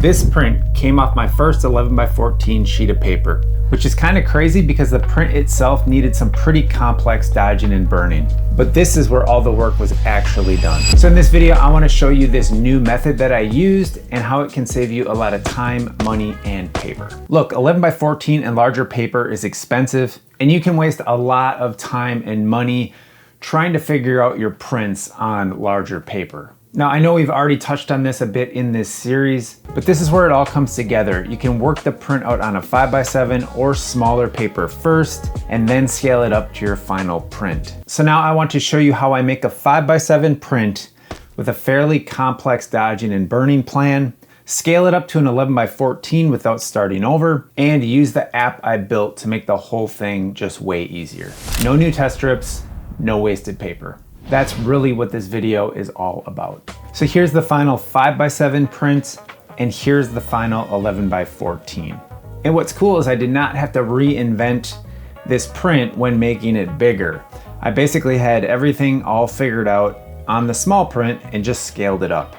This print came off my first 11x14 sheet of paper, which is kind of crazy because the print itself needed some pretty complex dodging and burning. But this is where all the work was actually done. So in this video, I want to show you this new method that I used and how it can save you a lot of time, money, and paper. Look, 11x14 and larger paper is expensive, and you can waste a lot of time and money trying to figure out your prints on larger paper. Now, I know we've already touched on this a bit in this series, but this is where it all comes together. You can work the print out on a 5x7 or smaller paper first, and then scale it up to your final print. So now I want to show you how I make a 5x7 print with a fairly complex dodging and burning plan, scale it up to an 11x14 without starting over, and use the app I built to make the whole thing just way easier. No new test strips, no wasted paper. That's really what this video is all about. So here's the final 5x7 print, and here's the final 11x14. And what's cool is I did not have to reinvent this print when making it bigger. I basically had everything all figured out on the small print and just scaled it up.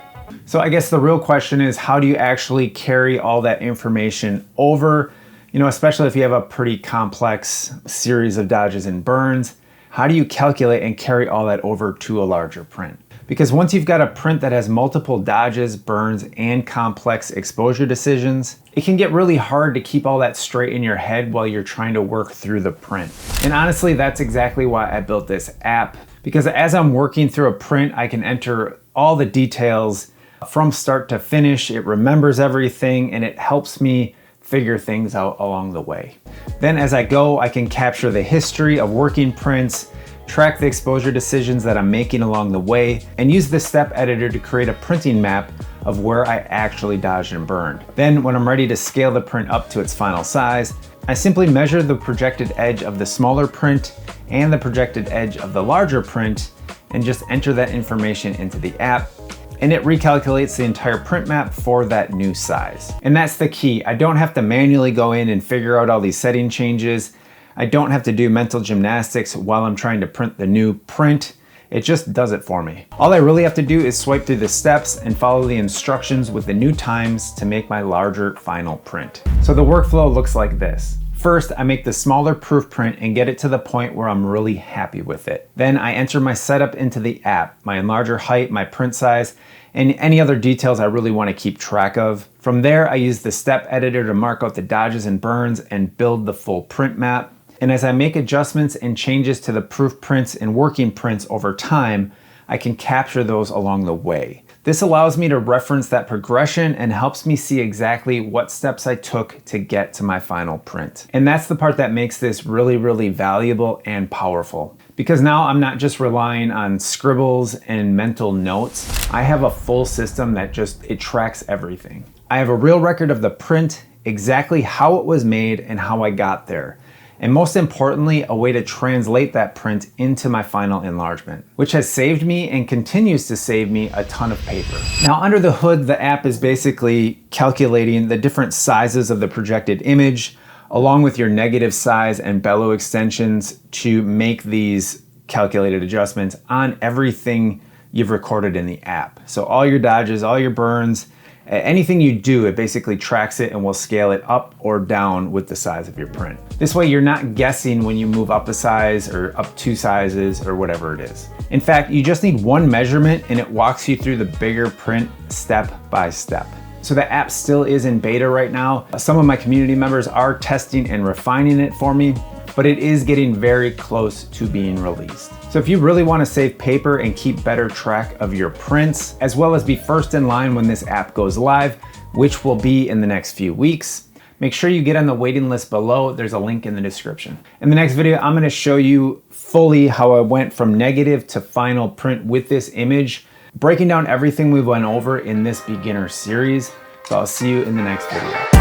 So I guess the real question is, how do you actually carry all that information over? You know, especially if you have a pretty complex series of dodges and burns. How do you calculate and carry all that over to a larger print? Because once you've got a print that has multiple dodges, burns, and complex exposure decisions, it can get really hard to keep all that straight in your head while you're trying to work through the print. And honestly, that's exactly why I built this app. Because as I'm working through a print, I can enter all the details from start to finish. It remembers everything and it helps me figure things out along the way. Then as I go, I can capture the history of working prints, track the exposure decisions that I'm making along the way, and use the step editor to create a printing map of where I actually dodged and burned. Then when I'm ready to scale the print up to its final size, I simply measure the projected edge of the smaller print and the projected edge of the larger print and just enter that information into the app, and it recalculates the entire print map for that new size. And that's the key. I don't have to manually go in and figure out all these setting changes. I don't have to do mental gymnastics while I'm trying to print the new print. It just does it for me. All I really have to do is swipe through the steps and follow the instructions with the new times to make my larger final print. So the workflow looks like this. First, I make the smaller proof print and get it to the point where I'm really happy with it. Then I enter my setup into the app, my enlarger height, my print size, and any other details I really want to keep track of. From there, I use the step editor to mark out the dodges and burns and build the full print map. And as I make adjustments and changes to the proof prints and working prints over time, I can capture those along the way. This allows me to reference that progression and helps me see exactly what steps I took to get to my final print. And that's the part that makes this really, really valuable and powerful. Because now I'm not just relying on scribbles and mental notes. I have a full system that it tracks everything. I have a real record of the print, exactly how it was made and how I got there. And most importantly, a way to translate that print into my final enlargement, which has saved me and continues to save me a ton of paper. Now, under the hood, the app is basically calculating the different sizes of the projected image, along with your negative size and bellow extensions to make these calculated adjustments on everything you've recorded in the app. So all your dodges, all your burns, anything you do, it basically tracks it and will scale it up or down with the size of your print. This way you're not guessing when you move up a size or up 2 sizes or whatever it is. In fact, you just need one measurement and it walks you through the bigger print step by step. So the app still is in beta right now. Some of my community members are testing and refining it for me, but it is getting very close to being released. So if you really want to save paper and keep better track of your prints, as well as be first in line when this app goes live, which will be in the next few weeks, make sure you get on the waiting list below. There's a link in the description. In the next video, I'm going to show you fully how I went from negative to final print with this image, breaking down everything we went over in this beginner series. So I'll see you in the next video.